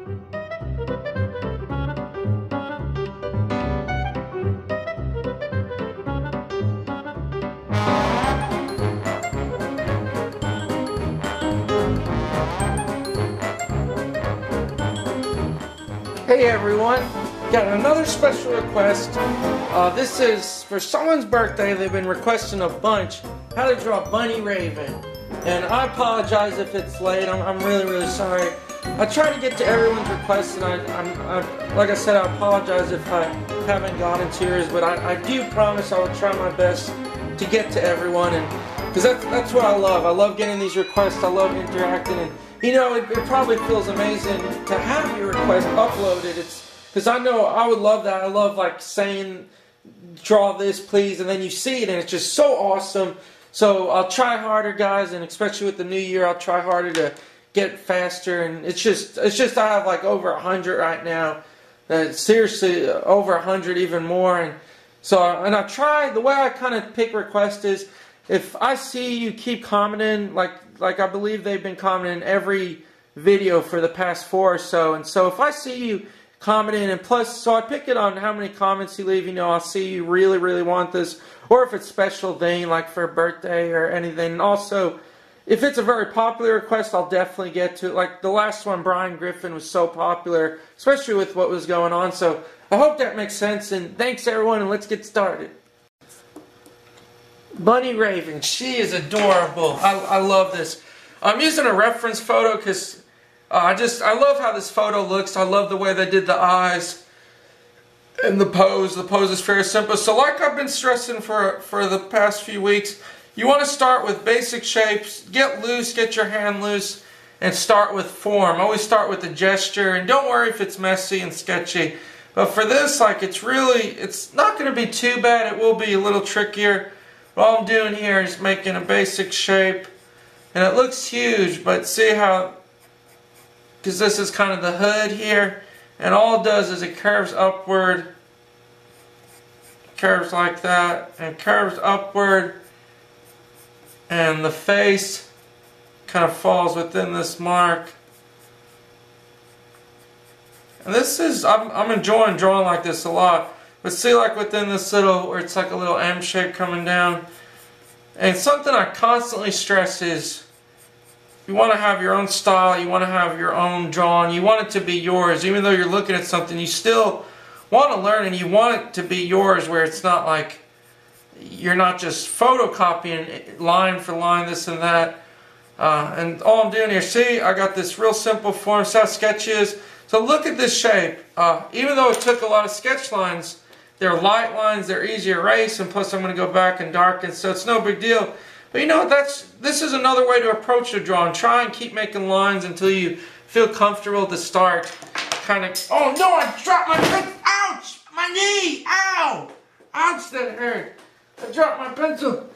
Hey everyone, got another special request. This is for someone's birthday. They've been requesting a bunch how to draw Bunny Raven. And I apologize if it's late. I'm really sorry. I try to get to everyone's requests, and like I said, I apologize if I haven't gotten to yours, but I do promise I will try my best to get to everyone, and because that's what I love. I love getting these requests. I love interacting, and you know, it probably feels amazing to have your request uploaded. It's because I know I would love that. I love like saying, draw this please, and then you see it and it's just so awesome. So I'll try harder, guys, and especially with the new year, I'll try harder to get faster. And it's just I have like over 100 right now. Seriously, over 100, even more. And so I try, the way I kind of pick requests is, if I see you keep commenting, like I believe they've been commenting every video for the past 4 or so, and so if I see you commenting, and plus, so I pick it on how many comments you leave, you know, I'll see you really want this, or if it's special thing, like for a birthday or anything. And also, if it's a very popular request, I'll definitely get to it. Like the last one, Brian Griffin, was so popular, especially with what was going on, so I hope that makes sense, and thanks everyone, and let's get started. Bunny Raven, she is adorable. I love this. I'm using a reference photo because I love how this photo looks. I love the way they did the eyes and the pose. The pose is very simple. So like I've been stressing for the past few weeks, you want to start with basic shapes. Get loose, get your hand loose, and start with form. Always start with the gesture, and don't worry if it's messy and sketchy. But for this, like it's not going to be too bad. It will be a little trickier. All I'm doing here is making a basic shape, and it looks huge, but see how, because this is kind of the hood here, and all it does is it curves upward, curves like that, and curves upward, and the face kind of falls within this mark. And this is, I'm enjoying drawing like this a lot. But see, like within this little, where it's like a little M shape coming down. And something I constantly stress is, you want to have your own style, you want to have your own drawing, you want it to be yours. Even though you're looking at something, you still want to learn, and you want it to be yours, where it's not like, you're not just photocopying line for line, this and that. And all I'm doing here, see, I got this real simple form, see how sketchy it is? So look at this shape. Even though it took a lot of sketch lines, they're light lines, they're easy to erase, and plus I'm going to go back and darken, so it's no big deal. But you know, this is another way to approach the drawing. Try and keep making lines until you feel comfortable to start. Kind of, oh no, I dropped my pencil, ouch, my knee, ow, ouch, that hurt. I dropped my pencil.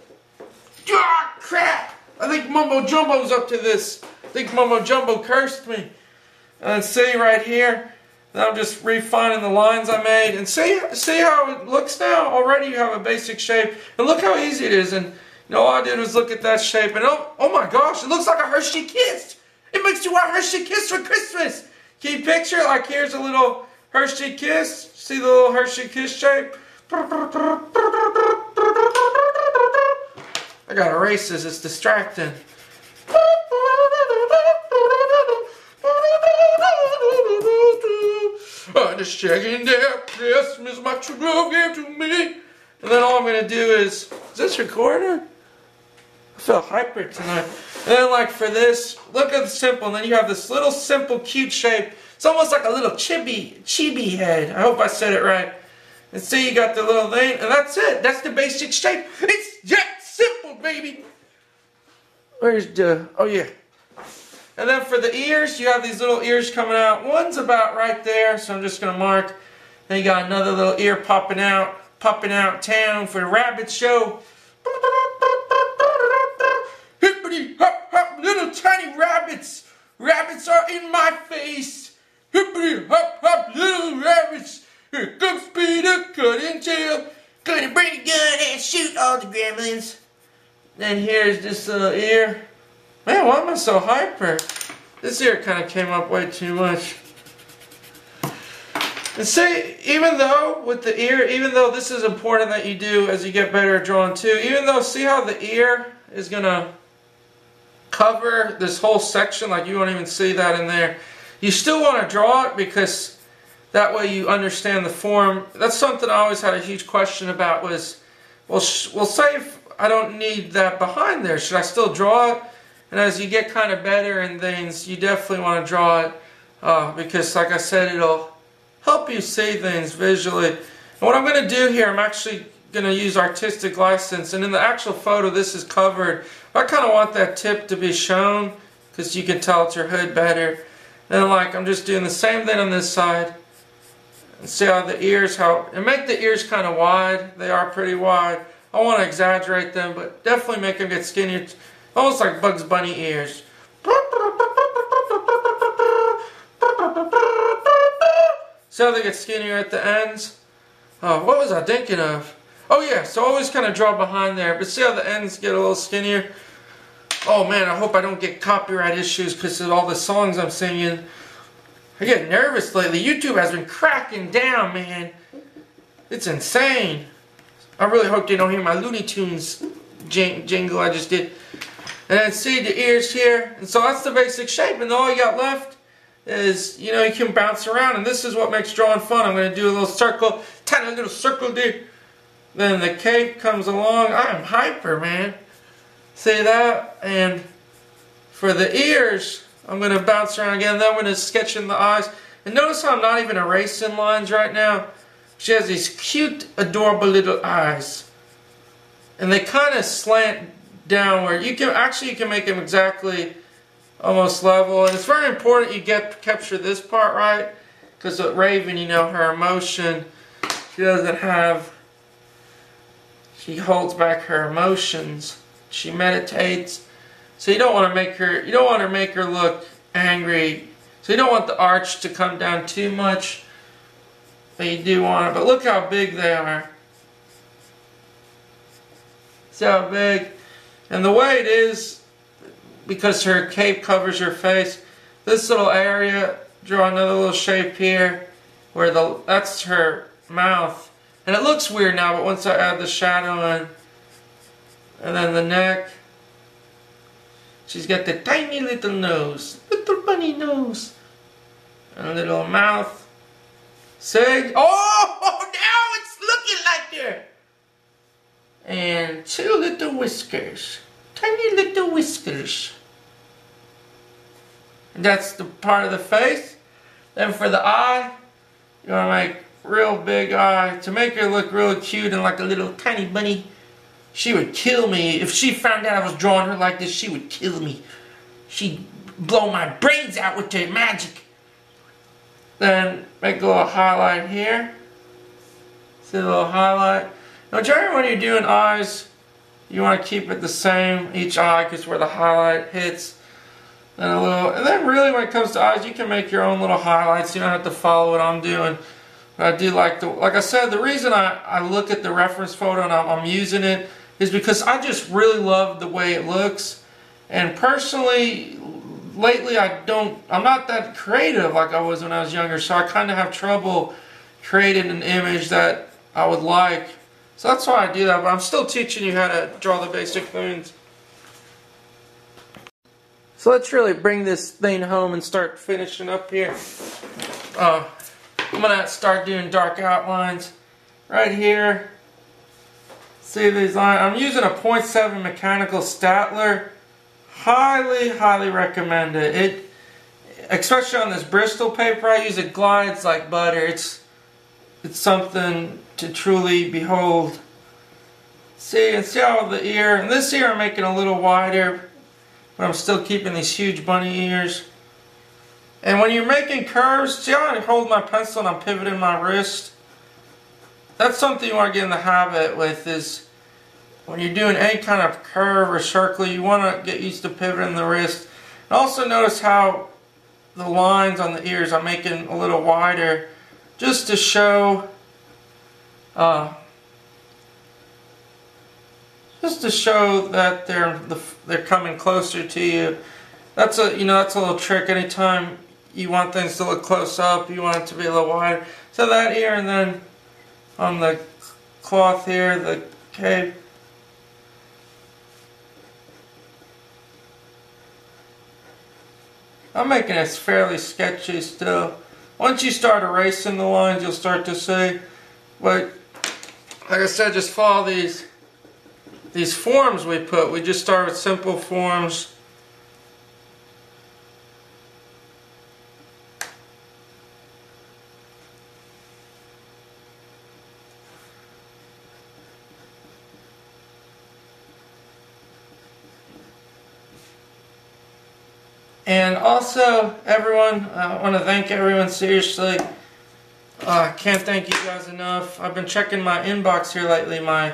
Ah, crap, I think Mumbo Jumbo's up to this. I think Mumbo Jumbo cursed me. And see right here, now I'm just refining the lines I made, and see how it looks now? Already you have a basic shape, and look how easy it is. And you know, all I did was look at that shape, and oh my gosh, it looks like a Hershey Kiss. It makes you want Hershey Kiss for Christmas. Can you picture, like, here's a little Hershey Kiss, see the little Hershey Kiss shape? I gotta erase this, it's distracting. Just checking there, Christmas, my true love gave to me. And then all I'm going to do is this recorder? I feel hyper tonight. And then like for this, look at the simple, and then you have this little simple cute shape. It's almost like a little chibi head. I hope I said it right. And see, you got the little thing, and that's it. That's the basic shape. It's that simple, baby. Where's the, oh yeah. And then for the ears, you have these little ears coming out. One's about right there, so I'm just going to mark. Then you got another little ear popping out town for the rabbit show. Hippity hop hop, little tiny rabbits. Rabbits are in my face. Hippity hop hop, little rabbits. Here comes Peter, cutting tail. Gonna bring a gun and shoot all the gremlins. Then here's this little ear. Man, why am I so hyper? This ear kind of came up way too much. And see, even though with the ear, even though this is important that you do as you get better at drawing too, even though, see how the ear is going to cover this whole section, like you won't even see that in there. You still want to draw it because that way you understand the form. That's something I always had a huge question about was, well, say if I don't need that behind there, should I still draw it? And as you get kind of better in things, you definitely want to draw it because, like I said, it'll help you see things visually. And what I'm going to do here, I'm actually going to use artistic license, and in the actual photo this is covered. I kind of want that tip to be shown because you can tell it's your hood better. And like I'm just doing the same thing on this side. And see how the ears, and make the ears kind of wide. They are pretty wide. I want to exaggerate them, but definitely make them get skinnier, almost like Bugs Bunny ears. See how they get skinnier at the ends? Oh, what was I thinking of? Oh yeah, so always kind of draw behind there, but see how the ends get a little skinnier? Oh man, I hope I don't get copyright issues because of all the songs I'm singing. I get nervous lately. YouTube has been cracking down, man. It's insane. I really hope they don't hear my Looney Tunes jingle I just did. And then see the ears here. And so that's the basic shape, and all you got left is, you know, you can bounce around, and this is what makes drawing fun. I'm going to do a little circle, tiny little circle there. Then the cape comes along. I am hyper, man. See that? And for the ears, I'm going to bounce around again. Then I'm going to sketch in the eyes. And notice how I'm not even erasing lines right now. She has these cute, adorable little eyes. And they kind of slant downward. You can make them exactly almost level, and it's very important you capture this part right, because with Raven, you know, her emotion, she holds back her emotions. She meditates, so you don't want to make her look angry. So you don't want the arch to come down too much, but you do want it. But look how big they are. See how big, and the way it is. Because her cape covers her face, this little area, draw another little shape here where that's her mouth. And it looks weird now, but once I add the shadow in, and then the neck, she's got the tiny little nose, little bunny nose, and a little mouth. See? Oh, now it's looking like her. And two little whiskers, tiny little whiskers. And that's the part of the face. Then for the eye, you want to make real big eye to make her look real cute and like a little tiny bunny. She would kill me if she found out I was drawing her like this. She would kill me. She'd blow my brains out with her magic. Then make a little highlight here. See a little highlight. Now generally when you're doing eyes, you want to keep it the same each eye because where the highlight hits. And then really when it comes to eyes, you can make your own little highlights. You don't have to follow what I'm doing. But I do like I said, the reason I look at the reference photo and I'm using it is because I just really love the way it looks. And personally, lately I'm not that creative like I was when I was younger, so I kind of have trouble creating an image that I would like. So that's why I do that, but I'm still teaching you how to draw the basic things. So let's really bring this thing home and start finishing up here. I'm going to start doing dark outlines right here. See these lines? I'm using a 0.7 mechanical Statler. Highly, highly recommend it. Especially on this Bristol paper, I use it glides like butter. It's something to truly behold. See how the ear, and this ear I'm making a little wider, but I'm still keeping these huge bunny ears. And when you're making curves, see how I hold my pencil and I'm pivoting my wrist? That's something you want to get in the habit with, is when you're doing any kind of curve or circle, you want to get used to pivoting the wrist. And also notice how the lines on the ears I'm making a little wider, just to show that they're coming closer to you. That's a little trick. Anytime you want things to look close up, you want it to be a little wider. So that here, and then on the cloth here, the cape. I'm making it fairly sketchy still. Once you start erasing the lines, you'll start to see. But like I said, just follow these forms we put. We just start with simple forms. And also, everyone, I want to thank everyone seriously. I can't thank you guys enough. I've been checking my inbox here lately, my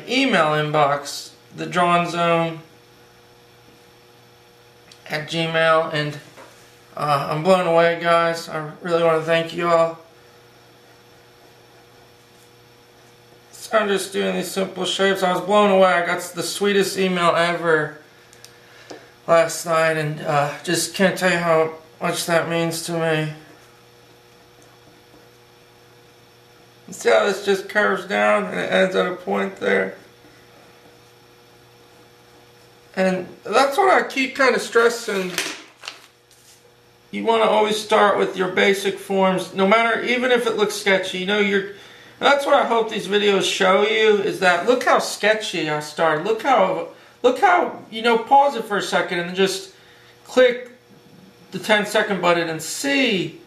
email inbox, the drawnzone at Gmail, and I'm blown away, guys. I really want to thank you all. So I'm just doing these simple shapes. I was blown away. I got the sweetest email ever last night, and just can't tell you how much that means to me. See how this just curves down and it ends at a point there? And that's what I keep kind of stressing. You want to always start with your basic forms, no matter, even if it looks sketchy. You know, that's what I hope these videos show you, is that look how sketchy I started. Look how, you know, pause it for a second and just click the 10-second button and see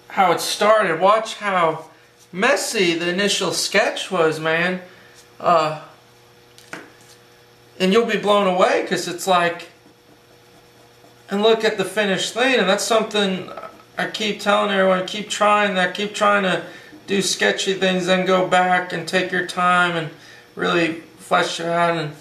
how it started. Watch how messy the initial sketch was, man. And you'll be blown away, because it's like, and look at the finished thing. And that's something I keep telling everyone, keep trying that, keep trying to do sketchy things, then go back and take your time and really flesh it out.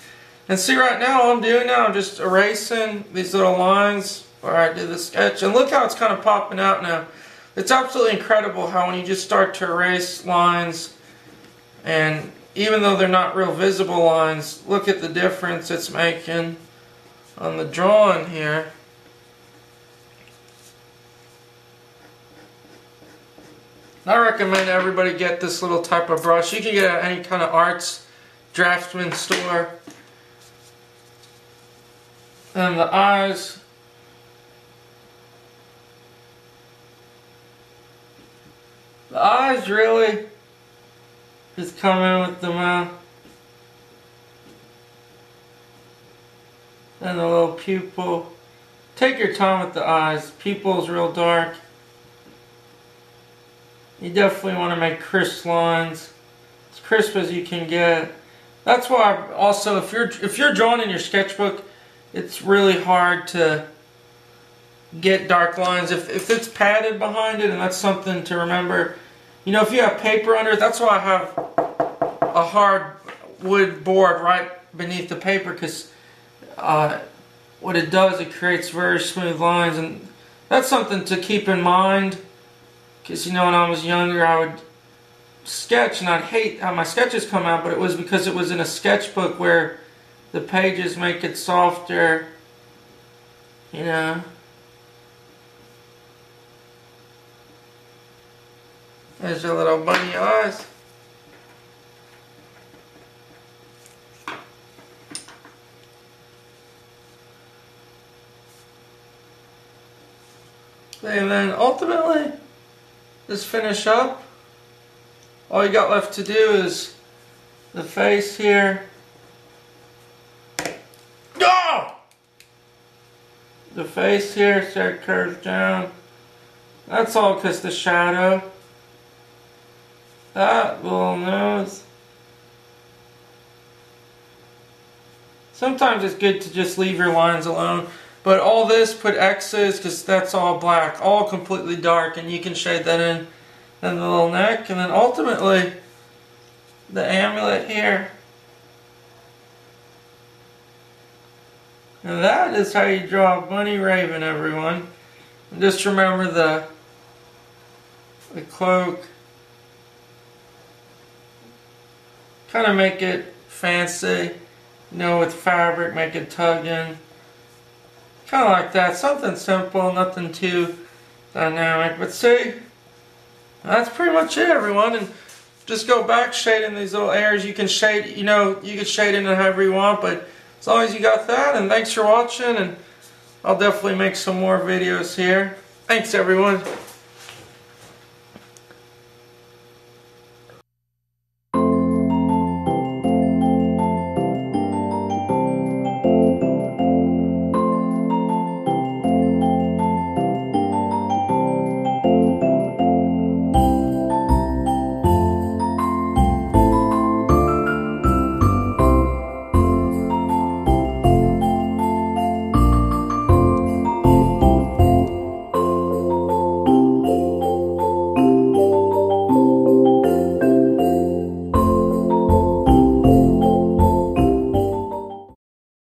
And see, right now, all I'm doing now, I'm just erasing these little lines where I did the sketch. And look how it's kind of popping out now. It's absolutely incredible how when you just start to erase lines, and even though they're not real visible lines, look at the difference it's making on the drawing here. I recommend everybody get this little type of brush. You can get it at any kind of arts draftsman store. And the eyes, really just come in with the mouth. And the little pupil. Take your time with the eyes. Pupil's real dark. You definitely want to make crisp lines, as crisp as you can get. That's why also, if you're drawing in your sketchbook, it's really hard to get dark lines. If it's padded behind it, and that's something to remember. You know, if you have paper under it, that's why I have a hard wood board right beneath the paper, because what it does, it creates very smooth lines, and that's something to keep in mind. Because, you know, when I was younger, I would sketch, and I'd hate how my sketches come out, but it was because it was in a sketchbook where the pages make it softer, you know. There's your little bunny eyes. And then ultimately, just finish up. All you got left to do is the face here. Oh! The face here, so it curves down. That's all because the shadow. That little nose. Sometimes it's good to just leave your lines alone. But all this, put X's, because that's all black. All completely dark, and you can shade that in. And the little neck, and then ultimately, the amulet here. And that is how you draw a bunny raven, everyone. And just remember the cloak. Kind of make it fancy, you know, with fabric, make it tug in. Kind of like that. Something simple, nothing too dynamic. But see, that's pretty much it, everyone. And just go back shading these little areas. You can shade, you know, you can shade in however you want, but as long as you got that. And thanks for watching, and I'll definitely make some more videos here. Thanks, everyone.